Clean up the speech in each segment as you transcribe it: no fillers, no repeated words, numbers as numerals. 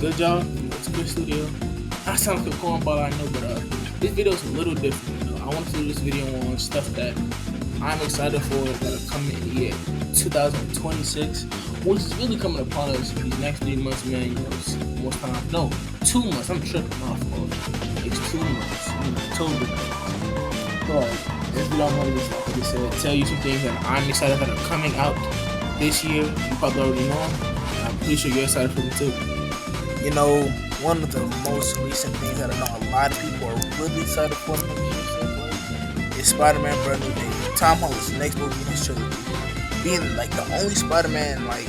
good, y'all? It's a good studio. I sound like a cornball, I know, but this video is a little different. I want to do this video on stuff that I'm excited for that are coming in the year 2026, which is really coming upon us these next 3 months, man. You know, it's more time. No, 2 months. I'm tripping off. It's 2 months. October. But this video I'm gonna just, like I said, tell you some things that I'm excited that are coming out this year. You probably already know them. I'm pretty sure you're excited for them too. You know, one of the most recent things that I know a lot of people are really excited for is Spider-Man Brand New Day. Tom Holland's next movie in his trilogy. Being like the only Spider-Man, like,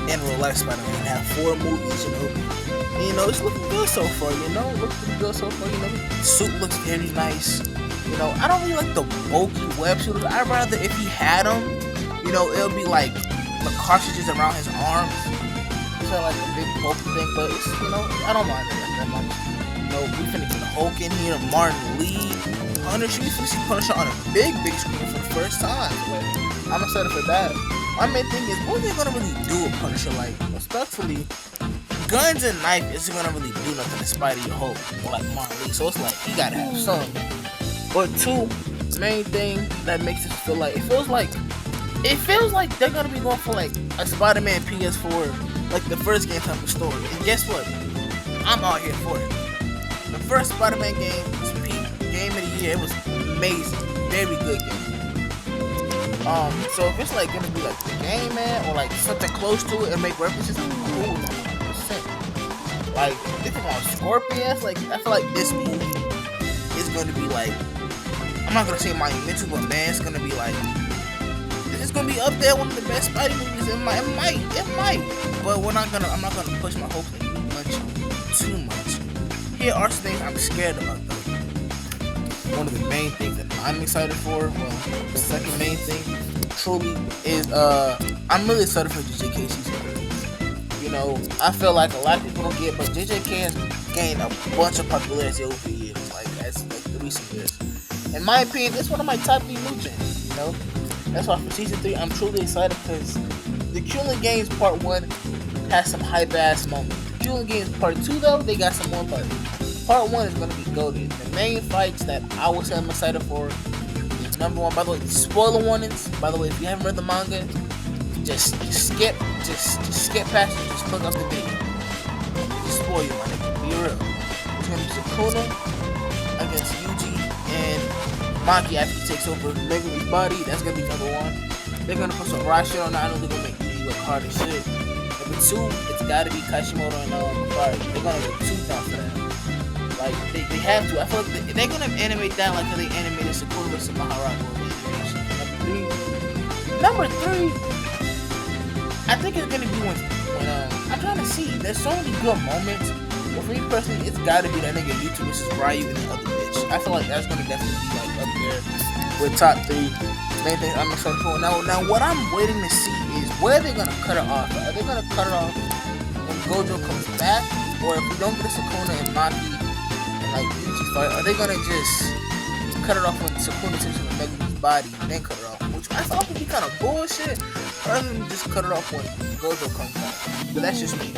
in real life Spider-Man, have 4 movies, you know. And, you know, it's looking good so far, you know. The suit looks very nice. You know, I don't really like the bulky web shooters. I'd rather if he had them, you know, it'll be like the cartridges around his arms. Like a big bulky thing, but it's, you know, I don't mind it that much. You know, we finna get Hulk in here, Martin Lee, Punisher. We finna see Punisher on a big screen for the first time. But I'm excited for that. My main thing is, what are they gonna really do with Punisher? Like, respectfully, guns and knife isn't gonna really do nothing to Spidey or Hulk or like Martin Lee. So it's like he gotta have some. But two, main thing that makes it feel like it feels like they're gonna be going for like a Spider-Man PS4. Like the first game type of story. And guess what? I'm out here for it. The first Spider-Man game was peak game of the year. It was amazing. Very good game. So if it's like gonna be like the game, man, or like something close to it and make references, I'm cool with 100%. Like, if it's on Scorpions, like I feel like this movie is gonna be like, I'm not gonna say monumental, but man, it's gonna be like, it's gonna be up there, one of the best Spidey movies. It might. But I'm not gonna push my hopes too much. Here are some things I'm scared about though. One of the main things that I'm excited for, the second main thing, truly, is I'm really excited for the JK season. You know, I feel like a lot of people don't get, but JJK has gained a bunch of popularity over the years, like the recent years. In my opinion, it's one of my top 3 new gens, you know. That's why for season 3, I'm truly excited because the Killing Games Part 1 has some hype ass moments. The Killing Games Part 2 though, they got some more parts. Part 1 is gonna be goated. The main fights that I would say I'm excited for is number 1. By the way, spoiler warnings. By the way, if you haven't read the manga, just skip past it. Just click off the video. Just spoil you, my nigga. Be real. It's gonna be Sukuna against Yuji and Maki after he takes over Megami's body. That's gonna be number 1. They're gonna put some raw shit on that. I know they're gonna make you look hard as shit. Number 2, it's gotta be Kashimoto and Makari. They're gonna go 2 down for that. Like they have to. I feel like they're gonna animate that like how they animated Sakura vs. Maharako animation. Number 3, I think it's gonna be when I'm trying to see. There's so many good moments. But for me personally, it's gotta be that nigga YouTube vs. Ryu and the other bitch. I feel like that's gonna definitely be like up there with top 3 main things I'm excited for. Now what I'm waiting to see is where they're gonna cut it off. Are they gonna cut it off when Gojo comes back, or if we don't get a Sukuna and Maki and like Yuji fight, are they gonna just cut it off when Sukuna takes over Megami's body and then cut it off? Which I thought would be kind of bullshit. Rather than just cut it off when Gojo comes back. But that's just me.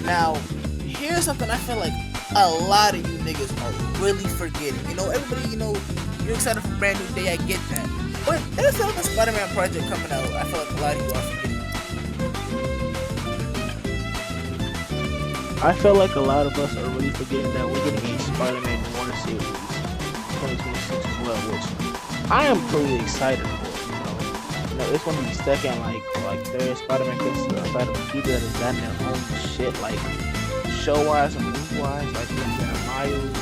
Now, here's something I feel like a lot of you niggas are really forgetting. You know, everybody, you know, you're excited for Brand New Day, I get that. But there's another Spider-Man project coming out. I feel like a lot of you are forgetting. I feel like a lot of us are really forgetting that we're getting a Spider-Man 1 series 2026 as well, which I am pretty excited for. You know, it's gonna be second, like third Spider-Man because Spider-Man people that have done their own shit, like show-wise and movie-wise. Like we got Miles,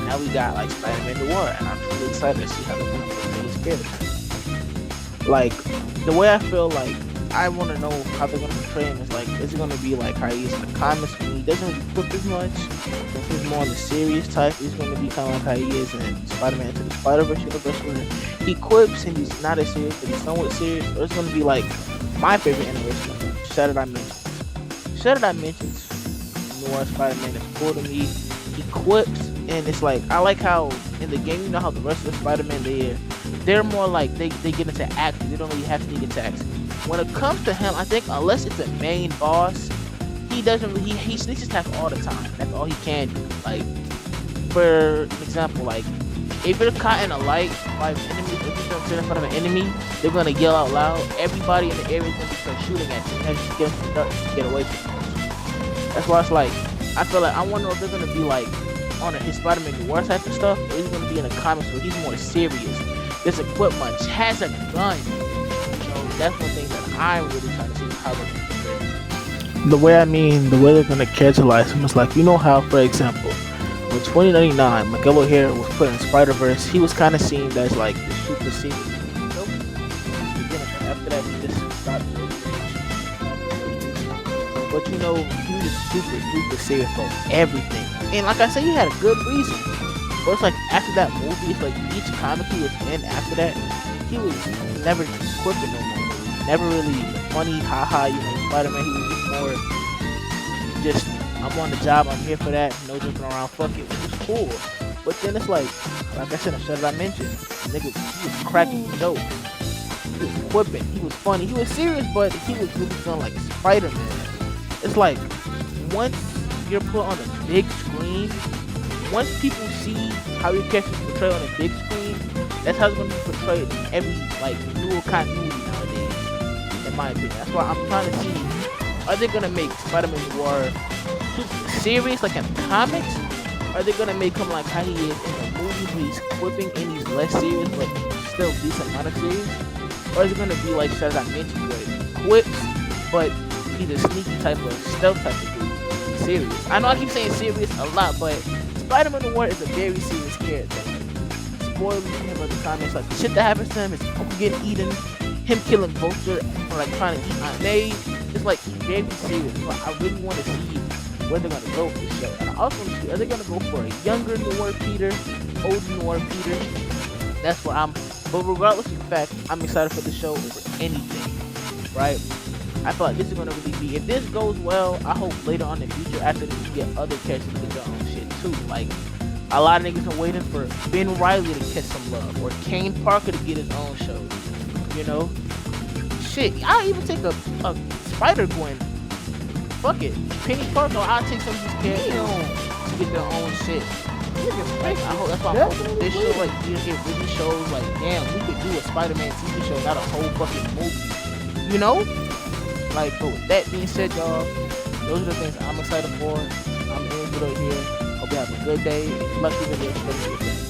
now we got like Spider-Man Noir, and I'm really excited to see how they're gonna put things together. Like the way I feel like I want to know how they're gonna portray him is like, is it gonna be like how he is in the comics when he doesn't really flip as much? If he's more on the serious type, he's gonna be kind of like how he is in Spider-Man Into the Spider-Verse universe, where he quips and he's not as serious, but he's somewhat serious. Or it's gonna be like my favorite animation, Shattered Dimensions. Shattered Dimensions, Noir Spider-Man is cool to me. He quips, and it's like I like how in the game, you know how the rest of the Spider-Man they're more like they get into action. They don't really have to get into action. When it comes to him, I think unless it's a main boss, he doesn't. He sneaks attack all the time. That's all he can do. Like for an example, like if you're caught in a light by an enemy, if you're sitting in front of an enemy, they're gonna yell out loud. Everybody in the area is gonna start shooting at you. You have to get from the dark to get away from them. That's why it's like I feel like I wonder if they're gonna be like on his Spider-Man Noir type of stuff, or he's gonna be in the comics where he's more serious. This equipment has a gun. So that's one thing that I'm really trying to see how they're gonna do. The way they're gonna casualize him is like, you know how, for example, in 2099, Miguel O'Hara was put in Spider-Verse, he was kind of seen as like the super serious. Nope. After that, he just stopped. But you know, he was super duper serious about everything. And like I said, he had a good reason. But it's like after that movie, it's like each comic he was in after that, he was never quipping no more. Never really funny, haha, you know, Spider-Man. He was just more just, I'm on the job, I'm here for that, no joking around, fuck it, which is cool. But then it's like I said, as I mentioned, nigga, he was cracking jokes. He was quipping, he was funny, he was serious, but he was really feeling like Spider-Man. It's like once you're put on a big screen, once people see how your character is portrayed on a big screen, that's how it's going to be portrayed in every like new continuity nowadays, in my opinion. That's why I'm trying to see, are they going to make Spider-Man Noir super serious like in the comics? Are they going to make him like how he is in the movies where he's quipping and he's less serious but still decent amount of serious? Or is it going to be like, as I mentioned, where he quips but he's a sneaky type of stealth type of dude? Serious. I know I keep saying serious a lot, but Spider-Man Noir is a very serious character. Spoilers him of the comics, like the shit that happens to him, his uncle getting eaten, him killing Vulture for like trying to eat Aunt May. It's like very serious. So I really want to see where they're gonna go for the show. And I also want to see, are they gonna go for a younger Noir Peter, older Noir Peter? That's what I'm. But regardless of the fact, I'm excited for the show over anything, right? I feel like this is gonna really be. If this goes well, I hope later on in the future, after this, we get other characters to get their own shit too. Like a lot of niggas are waiting for Ben Reilly to catch some love, or Kane Parker to get his own show. You know, shit. I'll even take a Spider-Gwen. Fuck it, Penny Parker. I'll take some of these characters to get their own shit. Like, I hope that's why I'm hoping this show, like, you get really shows like, damn, we could do a Spider-Man TV show, not a whole fucking movie. You know? Like, but with that being said, y'all, those are the things I'm excited for. I'm in the video here. Hope you have a good day. Lucky video.